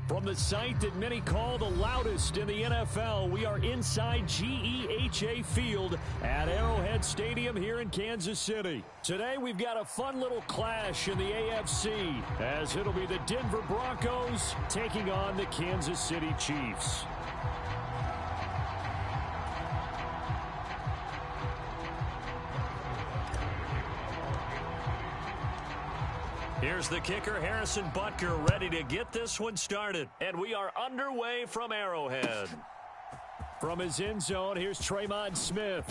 From the site that many call the loudest in the NFL, we are inside GEHA Field at Arrowhead Stadium here in Kansas City. Today we've got a fun little clash in the AFC, as it'll be the Denver Broncos taking on the Kansas City Chiefs. Here's the kicker, Harrison Butker, ready to get this one started. And we are underway from Arrowhead. From his end zone, here's Tremon Smith.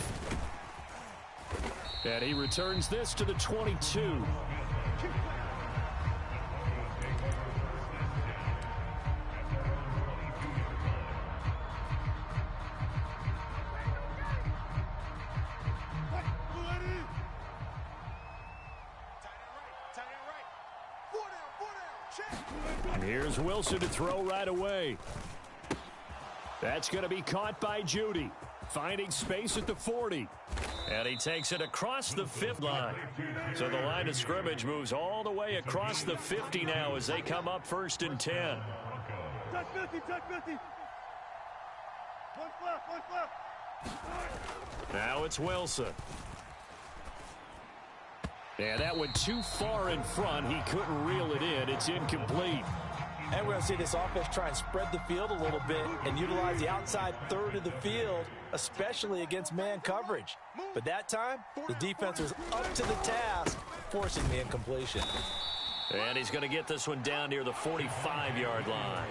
And he returns this to the 22. Here's Wilson to throw right away. That's going to be caught by Judy. Finding space at the 40. And he takes it across the 5th line. So the line of scrimmage moves all the way across the 50 now as they come up 1st and 10. Touch 50, touch 50. One left. Now it's Wilson. And that went too far in front. He couldn't reel it in. It's incomplete. And we're going to see this offense try and spread the field a little bit and utilize the outside third of the field, especially against man coverage. But that time, the defense was up to the task, forcing the incompletion. And he's going to get this one down near the 45-yard line.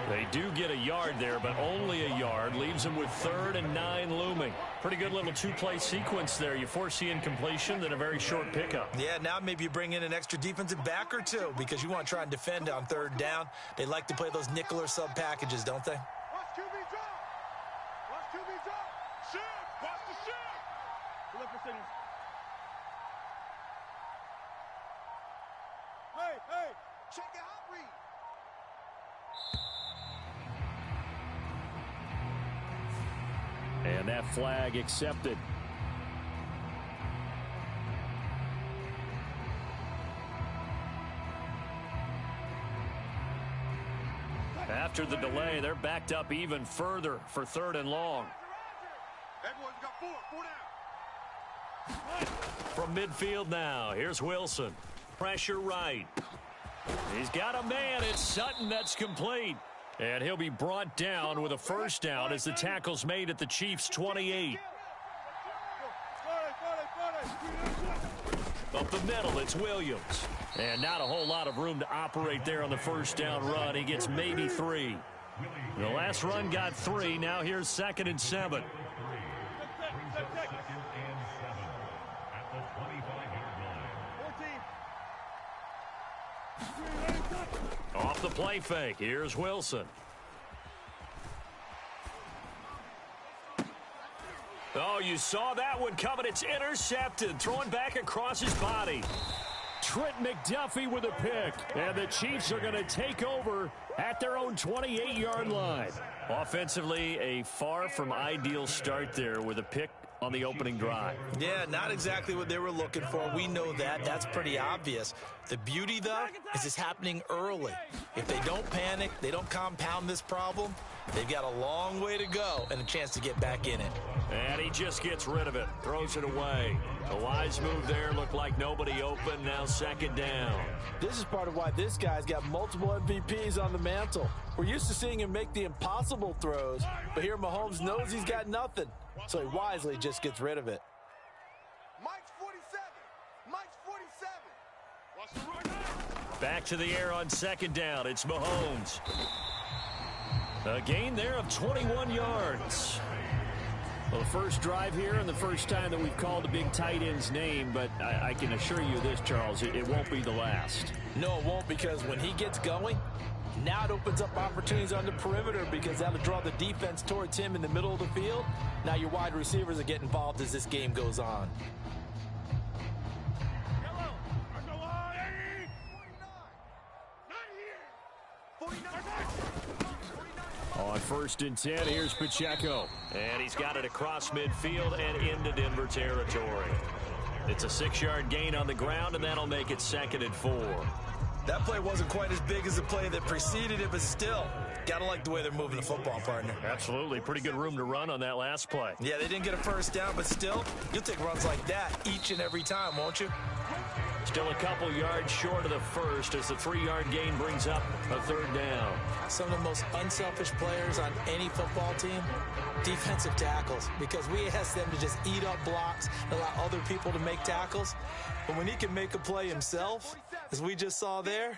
They do get a yard there, but only a yard. Leaves them with 3rd and 9 looming. Pretty good little two-play sequence there. You force the incompletion, then a very short pickup. Yeah, now maybe you bring in an extra defensive back or two because you want to try and defend on 3rd down. They like to play those nickel or sub packages, don't they? Watch QB drop. Watch QB drop. Shift. Watch the shift. Look for Simmons. Hey. Check it out, read. And that flag accepted. After the delay, they're backed up even further for 3rd and long. Everyone's got 4 down. From midfield now, here's Wilson. Pressure right. He's got a man. It's Sutton that's complete. And he'll be brought down with a 1st down as the tackle's made at the Chiefs' 28. Up the middle, it's Williams. And not a whole lot of room to operate there on the 1st down run. He gets maybe 3. The last run got 3. Now here's 2nd and 7. Off the play fake. Here's Wilson. Oh, you saw that one coming. It's intercepted. Throwing back across his body. Trent McDuffie with a pick. And the Chiefs are going to take over at their own 28-yard line. Offensively, a far from ideal start there with a pick on the opening drive. Yeah, not exactly what they were looking for. We know that. That's pretty obvious. The beauty, though, is it's happening early. If they don't panic, they don't compound this problem, they've got a long way to go and a chance to get back in it. And he just gets rid of it. Throws it away. A wise move there. Looked like nobody open. Now 2nd down. This is part of why this guy's got multiple MVPs on the mantle. We're used to seeing him make the impossible throws, but here Mahomes knows he's got nothing. So he wisely just gets rid of it. Mike's 47. Mike's 47. Watch the run. Back to the air on 2nd down. It's Mahomes. A gain there of 21 yards. Well, the first drive here and the first time that we've called the big tight end's name, but I can assure you this, Charles, it won't be the last. No, it won't, because when he gets going, now it opens up opportunities on the perimeter because that'll draw the defense towards him in the middle of the field. Now your wide receivers will get involved as this game goes on. On 1st and 10, here's Pacheco. And he's got it across midfield and into Denver territory. It's a 6-yard gain on the ground, and that'll make it 2nd and 4. That play wasn't quite as big as the play that preceded it, but still, gotta like the way they're moving the football, partner. Absolutely. Pretty good room to run on that last play. Yeah, they didn't get a first down, but still, you'll take runs like that each and every time, won't you? Still a couple yards short of the first as the 3-yard gain brings up a third down. Some of the most unselfish players on any football team, defensive tackles, because we ask them to just eat up blocks and allow other people to make tackles. But when he can make a play himself, as we just saw there,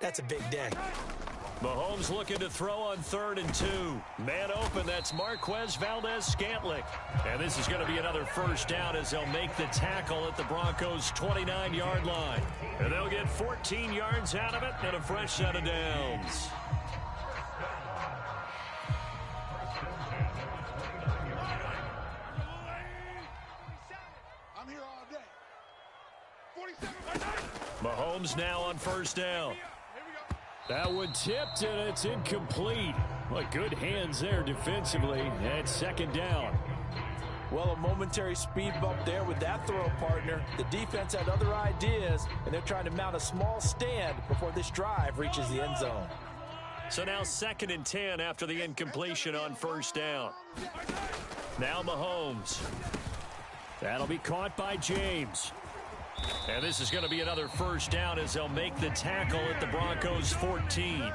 that's a big day. Mahomes looking to throw on 3rd and 2. Man open, that's Marquez Valdez-Scantling. And this is going to be another first down as they'll make the tackle at the Broncos' 29-yard line. And they'll get 14 yards out of it and a fresh set of downs. I'm here all day. 47. Mahomes now on first down. That one tipped, and it's incomplete. But good hands there defensively, and 2nd down. Well, a momentary speed bump there with that throw, partner. The defense had other ideas, and they're trying to mount a small stand before this drive reaches the end zone. So now 2nd and 10 after the incompletion on first down. Now Mahomes. That'll be caught by James. And this is going to be another first down as they'll make the tackle at the Broncos' 14.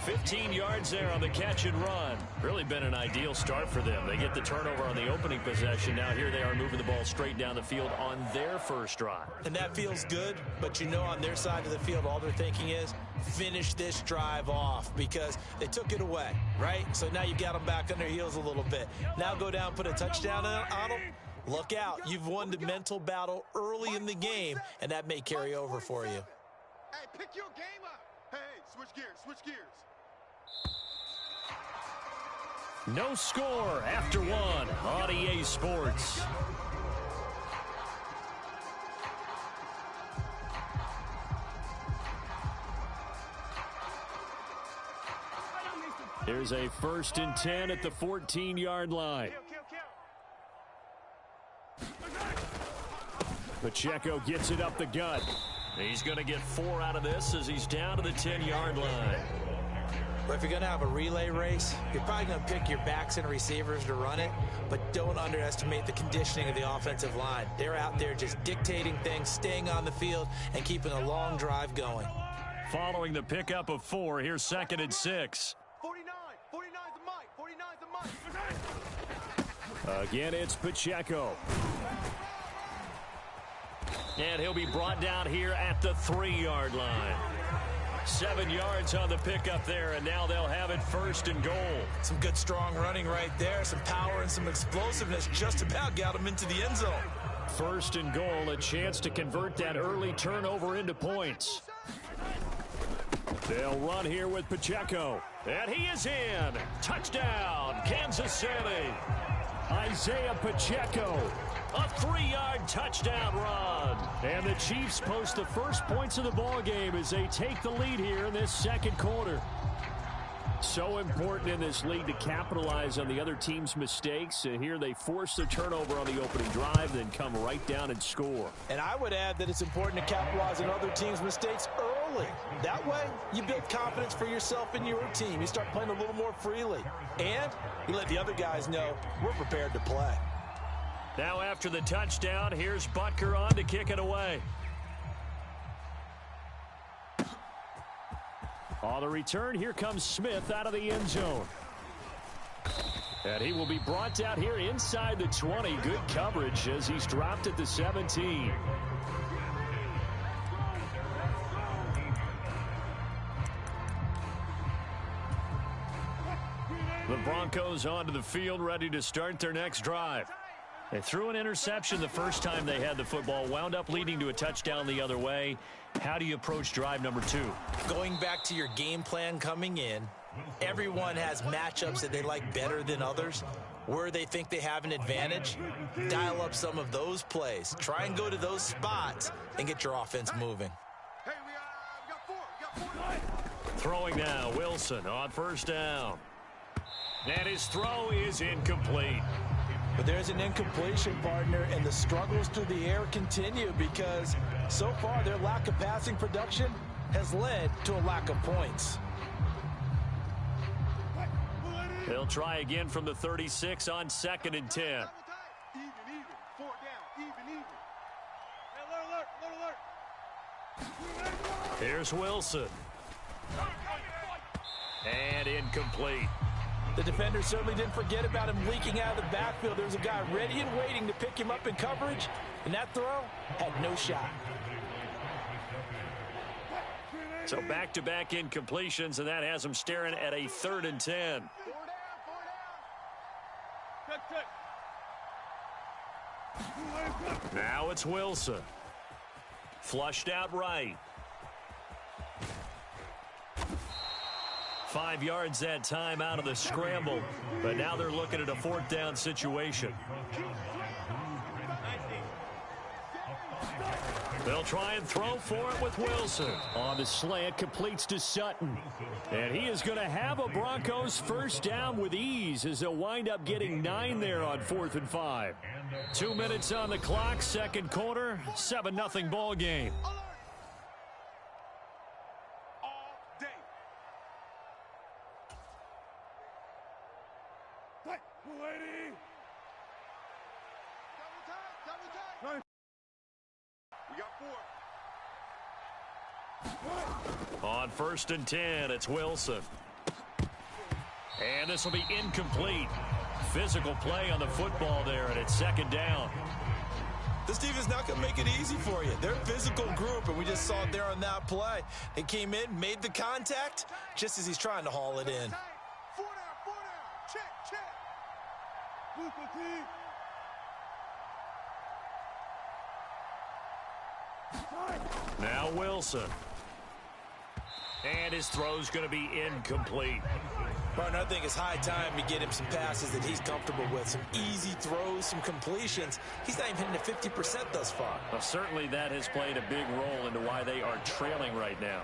15 yards there on the catch and run. Really been an ideal start for them. They get the turnover on the opening possession. Now here they are moving the ball straight down the field on their first drive. And that feels good, but you know on their side of the field all they're thinking is finish this drive off because they took it away, right? So now you got them back on their heels a little bit. Now go down, put a touchdown on them. Look out. You've won the mental battle early in the game, and that may carry over for you. Hey, pick your game up. Hey, switch gears, switch gears. No score after 1 on EA Sports. Here's a 1st and 10 at the 14-yard line. Pacheco gets it up the gut. He's going to get 4 out of this as he's down to the 10-yard line. But if you're going to have a relay race, you're probably going to pick your backs and receivers to run it, but don't underestimate the conditioning of the offensive line. They're out there just dictating things, staying on the field, and keeping a long drive going. Following the pickup of 4, here's 2nd and 6. 49. 49's the mic. 49's the mic. Again, it's Pacheco. And he'll be brought down here at the 3-yard line. 7 yards on the pickup there, and now they'll have it 1st and goal. Some good, strong running right there. Some power and some explosiveness just about got him into the end zone. 1st and goal, a chance to convert that early turnover into points. They'll run here with Pacheco. And he is in. Touchdown, Kansas City. Isaiah Pacheco. A 3-yard touchdown run. And the Chiefs post the first points of the ball game as they take the lead here in this 2nd quarter. So important in this league to capitalize on the other team's mistakes. And here they force the turnover on the opening drive, then come right down and score. And I would add that it's important to capitalize on other teams' mistakes early. That way, you build confidence for yourself and your team. You start playing a little more freely. And you let the other guys know we're prepared to play. Now after the touchdown, here's Butker on to kick it away. On the return, here comes Smith out of the end zone. And he will be brought down here inside the 20. Good coverage as he's dropped at the 17. The Broncos onto the field, ready to start their next drive. They threw an interception the first time they had the football, wound up leading to a touchdown the other way. How do you approach drive number 2? Going back to your game plan coming in, everyone has matchups that they like better than others. Where they think they have an advantage, dial up some of those plays. Try and go to those spots and get your offense moving. Hey, we got 4. Throwing now, Wilson on first down. And his throw is incomplete. But there's an incompletion, partner, and the struggles through the air continue because so far their lack of passing production has led to a lack of points. They'll try again from the 36 on 2nd and 10. Even. 4 down. Even. Hey, alert. Here's Wilson. And incomplete. The defender certainly didn't forget about him leaking out of the backfield. There was a guy ready and waiting to pick him up in coverage, and that throw had no shot. So back-to-back incompletions, and that has them staring at a 3rd and 10. 4 down. Now it's Wilson. Flushed out right. 5 yards that time out of the scramble. But now they're looking at a 4th down situation. They'll try and throw for it with Wilson. On the slant, completes to Sutton. And he is going to have a Broncos 1st down with ease as they'll wind up getting 9 there on 4th and 5. 2 minutes on the clock, 2nd quarter, 7-0 ball game. On 1st and 10, it's Wilson. And this will be incomplete. Physical play on the football there, and it's 2nd down. This defense not going to make it easy for you. They're a physical group, and we just saw it there on that play. They came in, made the contact, just as he's trying to haul it in. 4 down. Check. Now Wilson. And his throw's going to be incomplete. Partner, I think it's high time to get him some passes that he's comfortable with. Some easy throws, some completions. He's not even hitting at 50% thus far. Well, certainly that has played a big role into why they are trailing right now.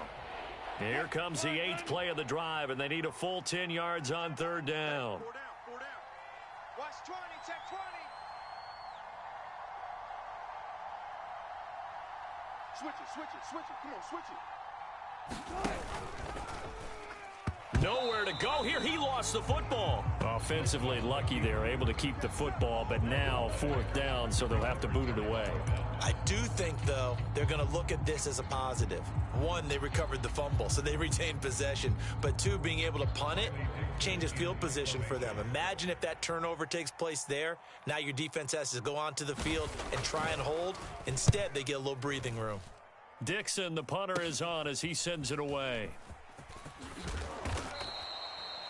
Here comes the 8th play of the drive, and they need a full 10 yards on 3rd down. 4 down. Watch 20, check 20. Switch it. Come on, switch it. Nowhere to go here. He lost the football. Offensively lucky they're able to keep the football, but now 4th down, so they'll have to boot it away. I do think, though, they're going to look at this as a positive. 1, they recovered the fumble, so they retained possession. But 2, being able to punt it changes field position for them. Imagine if that turnover takes place there. Now your defense has to go onto the field and try and hold. Instead, they get a little breathing room. Dixon, the punter, is on as he sends it away.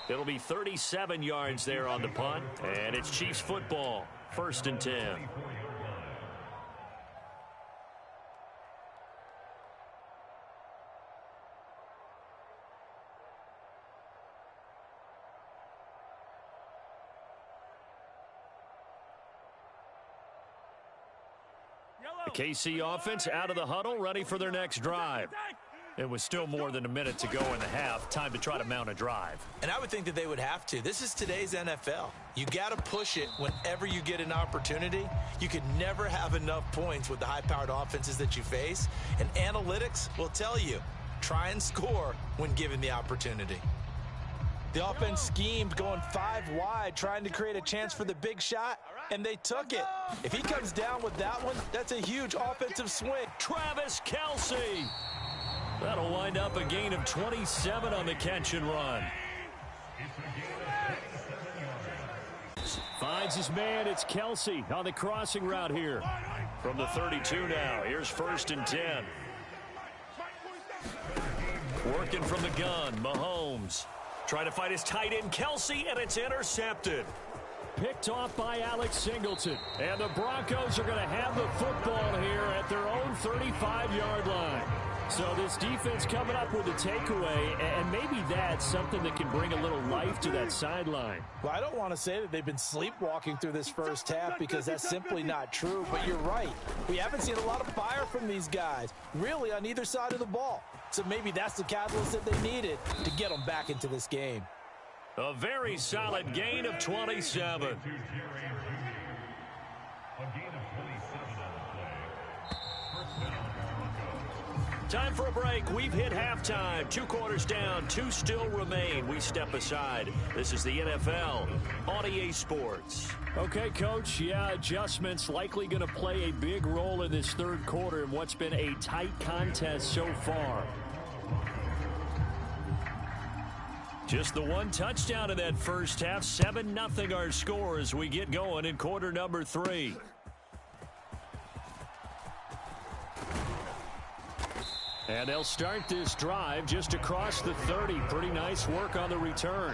It'll be 37 yards there on the punt, and it's Chiefs football, 1st and 10. The KC offense out of the huddle, ready for their next drive. It was still more than a minute to go in the half. Time to try to mount a drive. And I would think that they would have to. This is today's NFL. You got to push it whenever you get an opportunity. You could never have enough points with the high-powered offenses that you face. And analytics will tell you, try and score when given the opportunity. The offense schemed going 5 wide, trying to create a chance for the big shot, and they took it. If he comes down with that one, that's a huge offensive swing. Travis Kelce. That'll wind up a gain of 27 on the catch and run. Finds his man. It's Kelce on the crossing route here. From the 32 now. Here's 1st and 10. Working from the gun, Mahomes. Trying to fight his tight end, Kelce, and it's intercepted. Picked off by Alex Singleton. And the Broncos are going to have the football here at their own 35-yard line. So this defense coming up with a takeaway, and maybe that's something that can bring a little life to that sideline. Well, I don't want to say that they've been sleepwalking through this first half because that's simply not true, but you're right. We haven't seen a lot of fire from these guys, really on either side of the ball. So maybe that's the catalyst that they needed to get them back into this game. A very solid gain of 27. Time for a break. We've hit halftime. 2 quarters down. 2 still remain. We step aside. This is the NFL on EA Sports. Okay, Coach. Yeah, adjustments likely going to play a big role in this third quarter in what's been a tight contest so far. Just the 1 touchdown in that first half. 7-0 our score as we get going in quarter number 3. And they'll start this drive just across the 30. Pretty nice work on the return.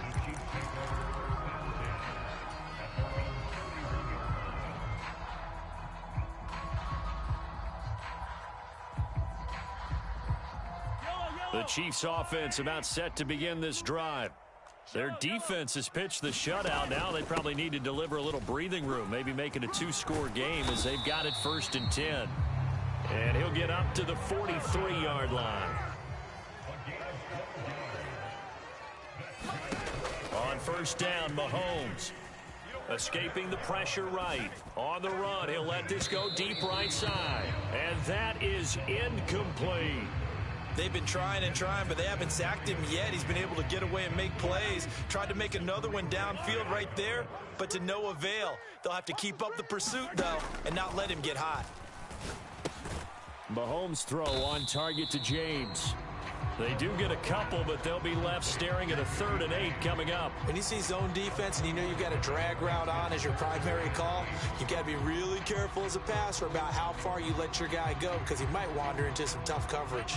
The Chiefs offense about set to begin this drive. Their defense has pitched the shutout. Now they probably need to deliver a little breathing room, maybe make it a 2-score game as they've got it 1st and 10. And he'll get up to the 43-yard line. On 1st down, Mahomes. Escaping the pressure right. On the run, he'll let this go deep right side. And that is incomplete. They've been trying and trying, but they haven't sacked him yet. He's been able to get away and make plays. Tried to make another one downfield right there, but to no avail. They'll have to keep up the pursuit, though, and not let him get hot. Mahomes' throw on target to James. They do get a couple, but they'll be left staring at a 3rd and 8 coming up. When you see zone defense and you know you've got a drag route on as your primary call, you've got to be really careful as a passer about how far you let your guy go because he might wander into some tough coverage.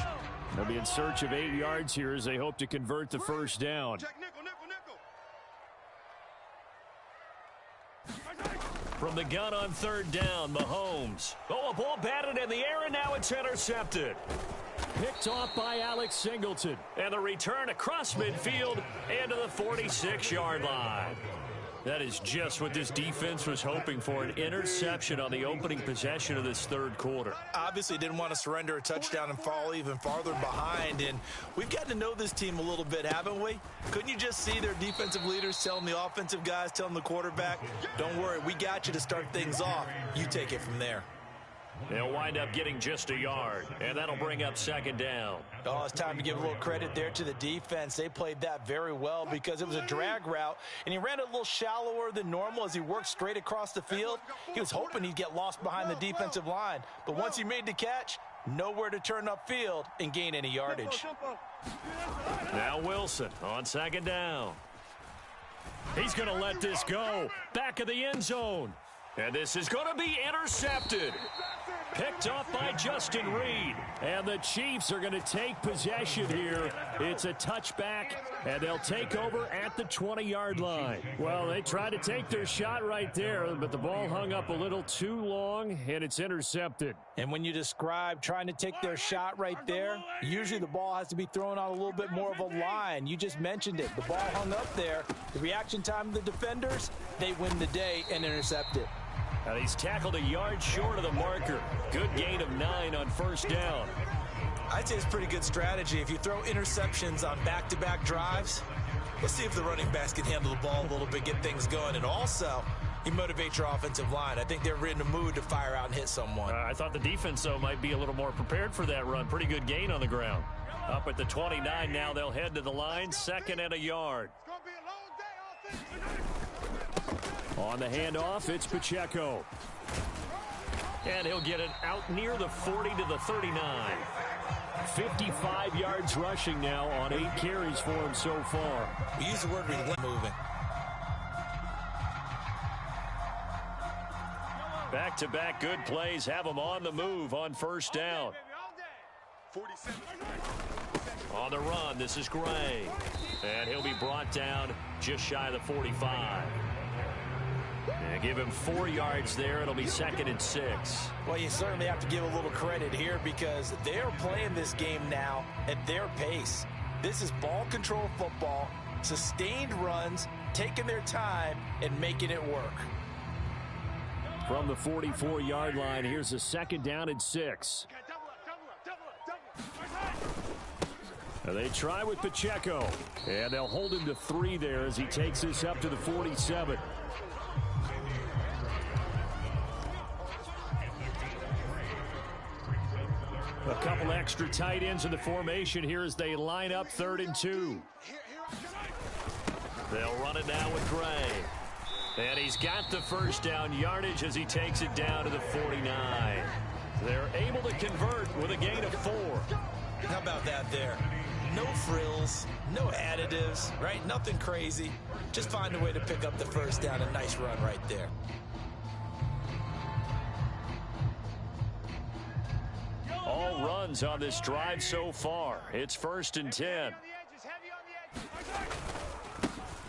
They'll be in search of 8 yards here as they hope to convert the 1st down. From the gun on 3rd down, Mahomes. Oh, a ball batted in the air, and now it's intercepted. Picked off by Alex Singleton. And the return across midfield and to the 46-yard line. That is just what this defense was hoping for, an interception on the opening possession of this third quarter. Obviously didn't want to surrender a touchdown and fall even farther behind, and we've gotten to know this team a little bit, haven't we? Couldn't you just see their defensive leaders telling the offensive guys, telling the quarterback, don't worry, we got you to start things off. You take it from there. They'll wind up getting just a yard, and that'll bring up 2nd down. Oh, it's time to give a little credit there to the defense. They played that very well because it was a drag route, and he ran a little shallower than normal as he worked straight across the field. He was hoping he'd get lost behind the defensive line, but once he made the catch, nowhere to turn upfield and gain any yardage. Now Wilson on 2nd down. He's going to let this go. Back of the end zone. And this is going to be intercepted. Picked off by Justin Reed. And the Chiefs are going to take possession here. It's a touchback, and they'll take over at the 20-yard line. Well, they tried to take their shot right there, but the ball hung up a little too long, and it's intercepted. And when you describe trying to take their shot right there, usually the ball has to be thrown on a little bit more of a line. You just mentioned it. The ball hung up there. The reaction time of the defenders, they win the day and intercept it. And he's tackled a yard short of the marker. Good gain of 9 on 1st down. I'd say it's pretty good strategy. If you throw interceptions on back-to-back drives, let's see if the running backs can handle the ball a little bit, get things going. And also, you motivate your offensive line. I think they're in the mood to fire out and hit someone. I thought the defense, though, might be a little more prepared for that run. Pretty good gain on the ground. Up at the 29 now, they'll head to the line. 2nd and a yard. On the handoff, it's Pacheco. And he'll get it out near the 40 to the 39. 55 yards rushing now on 8 carries for him so far. We use the word moving. Back-to-back good plays have him on the move on 1st down. On the run, this is Gray. And he'll be brought down just shy of the 45. And give him 4 yards there. It'll be 2nd and 6. Well, you certainly have to give a little credit here because they're playing this game now at their pace. This is ball control football, sustained runs, taking their time and making it work. From the 44-yard line, here's a 2nd down and 6. Now they try with Pacheco, and they'll hold him to 3 there as he takes this up to the 47. A couple extra tight ends in the formation here as they line up 3rd and 2. They'll run it now with Gray. And he's got the first down yardage as he takes it down to the 49. They're able to convert with a gain of 4. How about that there? No frills, no additives, right? Nothing crazy. Just find a way to pick up the first down. A nice run right there. All runs on this drive so far. It's 1st and 10.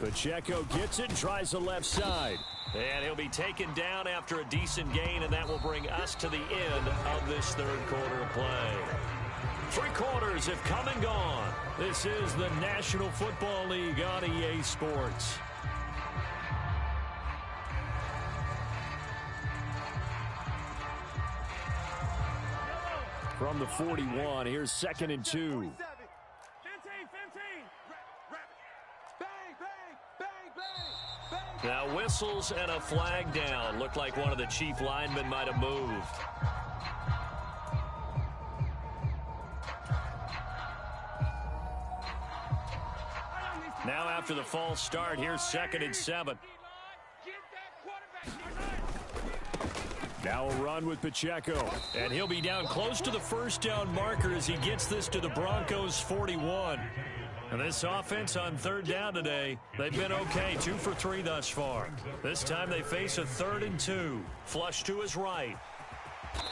Pacheco gets it and tries the left side. And he'll be taken down after a decent gain, and that will bring us to the end of this 3rd quarter of play. 3 quarters have come and gone. This is the National Football League on EA Sports. From the 41, here's 2nd and 2. Now whistles and a flag down. Looked like one of the chief linemen might have moved. Now after the false start, here's 2nd and 7. Now a run with Pacheco. And he'll be down close to the first down marker as he gets this to the Broncos' 41. And this offense on 3rd down today, they've been okay, 2 for 3 thus far. This time they face a 3rd and 2. Flush to his right.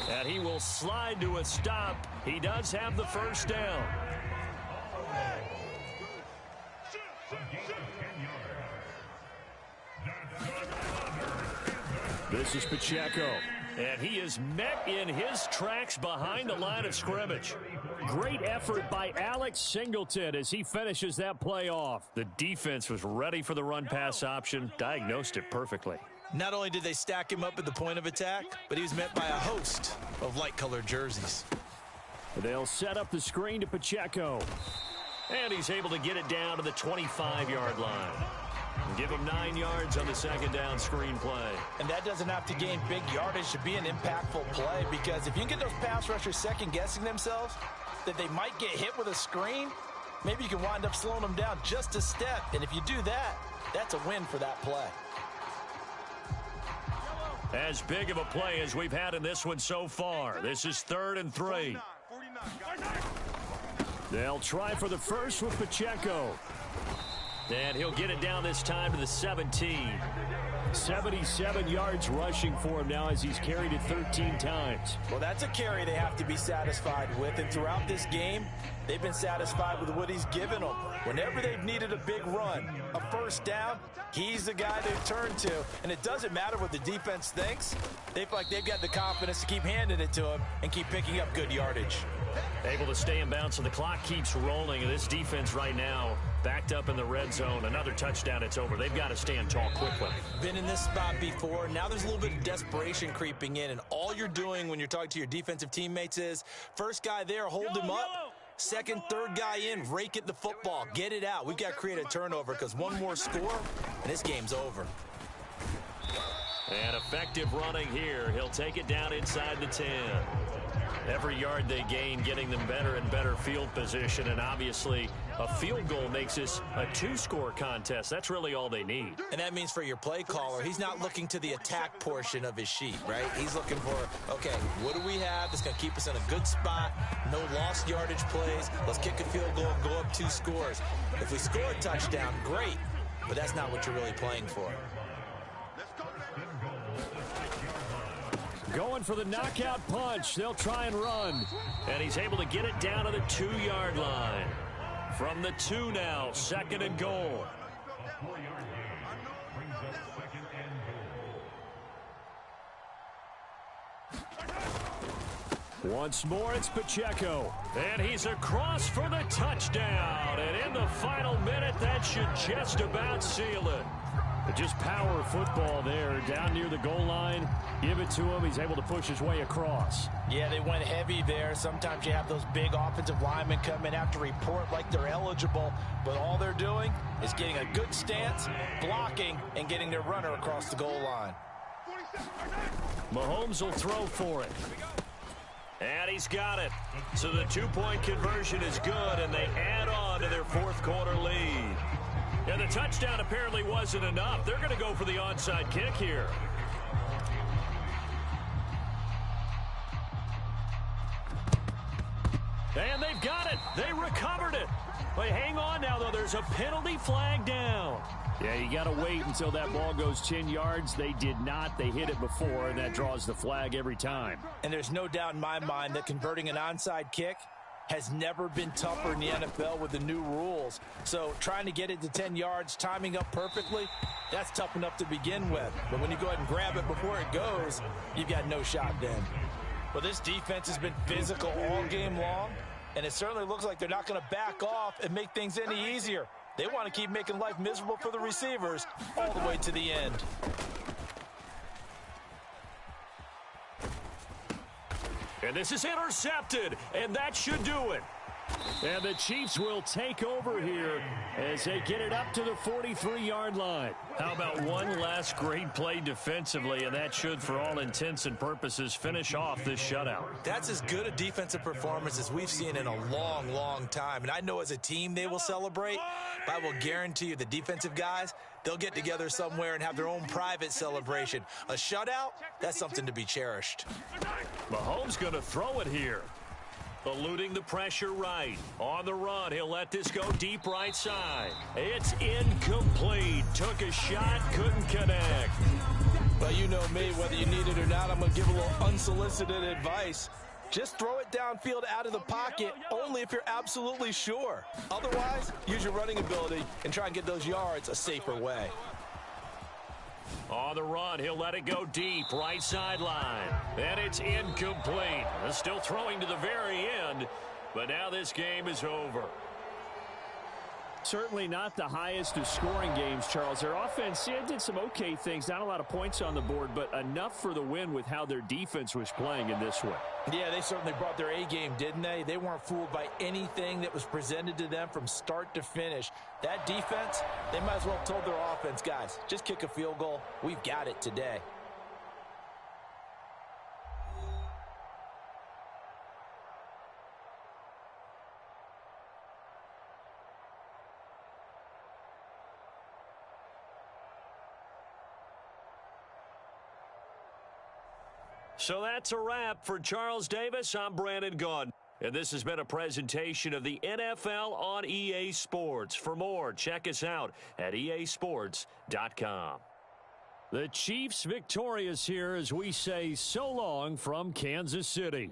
And he will slide to a stop. He does have the first down. This is Pacheco. And he is met in his tracks behind the line of scrimmage. Great effort by Alex Singleton as he finishes that play off. The defense was ready for the run-pass option, diagnosed it perfectly. Not only did they stack him up at the point of attack, but he was met by a host of light-colored jerseys. They'll set up the screen to Pacheco. And he's able to get it down to the 25-yard line. Give him 9 yards on the 2nd down screen play. And that doesn't have to gain big yardage to be an impactful play, because if you can get those pass rushers second-guessing themselves, that they might get hit with a screen, maybe you can wind up slowing them down just a step. And if you do that, that's a win for that play. As big of a play as we've had in this one so far. This is 3rd and 3. They'll try for the first with Pacheco. And he'll get it down this time to the 17. 77 yards rushing for him now as he's carried it 13 times. Well, that's a carry they have to be satisfied with. And throughout this game, they've been satisfied with what he's given them. Whenever they've needed a big run, a first down, he's the guy they've turned to. And it doesn't matter what the defense thinks. They feel like they've got the confidence to keep handing it to him and keep picking up good yardage. Able to stay in bounds, and the clock keeps rolling. And this defense right now backed up in the red zone. Another touchdown, it's over. They've got to stand tall quickly. Been in this spot before. Now there's a little bit of desperation creeping in. And all you're doing when you're talking to your defensive teammates is, first guy there, hold him up. Second, third guy in, rake at the football. Get it out. We've got to create a turnover because one more score, and this game's over. And effective running here. He'll take it down inside the 10. Every yard they gain, getting them better and better field position. And obviously, a field goal makes this a 2-score contest. That's really all they need. And that means for your play caller, he's not looking to the attack portion of his sheet, right? He's looking for, okay, what do we have that's going to keep us in a good spot? No lost yardage plays. Let's kick a field goal and go up 2 scores. If we score a touchdown, great. But that's not what you're really playing for. Going for the knockout punch. They'll try and run. And he's able to get it down to the 2-yard line. From the 2 now, 2nd and goal. Once more, it's Pacheco. And he's across for the touchdown. And in the final minute, that should just about seal it. Just power football there down near the goal line. Give it to him. He's able to push his way across. Yeah, they went heavy there. Sometimes you have those big offensive linemen come in, have to report like they're eligible. But all they're doing is getting a good stance, blocking, and getting their runner across the goal line. Mahomes will throw for it. And he's got it. So the two-point conversion is good, and they add on to their fourth quarter lead. And the touchdown apparently wasn't enough. They're going to go for the onside kick here. And they've got it. They recovered it. But hang on now, though. There's a penalty flag down. Yeah, you got to wait until that ball goes 10 yards. They did not. They hit it before, and that draws the flag every time. And there's no doubt in my mind that converting an onside kick has never been tougher in the NFL with the new rules. So trying to get it to 10 yards, timing up perfectly, that's tough enough to begin with. But when you go ahead and grab it before it goes, you've got no shot then. Well, this defense has been physical all game long, and it certainly looks like they're not going to back off and make things any easier. They want to keep making life miserable for the receivers all the way to the end. And this is intercepted, and that should do it. And the Chiefs will take over here as they get it up to the 43-yard line. How about one last great play defensively, and that should, for all intents and purposes, finish off this shutout. That's as good a defensive performance as we've seen in a long, long time. And I know as a team they will celebrate, but I will guarantee you the defensive guys, they'll get together somewhere and have their own private celebration. A shutout, that's something to be cherished. Mahomes going to throw it here. Eluding the pressure right. On the run, he'll let this go deep right side. It's incomplete. Took a shot, couldn't connect. But you know me, whether you need it or not, I'm going to give a little unsolicited advice. Just throw it downfield out of the pocket, only if you're absolutely sure. Otherwise, use your running ability and try and get those yards a safer way. On the run, he'll let it go deep, right sideline. And it's incomplete. They're still throwing to the very end, but now this game is over. Certainly not the highest of scoring games, Charles. Their offense did some okay things. Not a lot of points on the board, but enough for the win with how their defense was playing in this one. Yeah, they certainly brought their A-game, didn't they? They weren't fooled by anything that was presented to them from start to finish. That defense, they might as well have told their offense, guys, just kick a field goal. We've got it today. So that's a wrap for Charles Davis. I'm Brandon Gunn. And this has been a presentation of the NFL on EA Sports. For more, check us out at easports.com. The Chiefs victorious here as we say so long from Kansas City.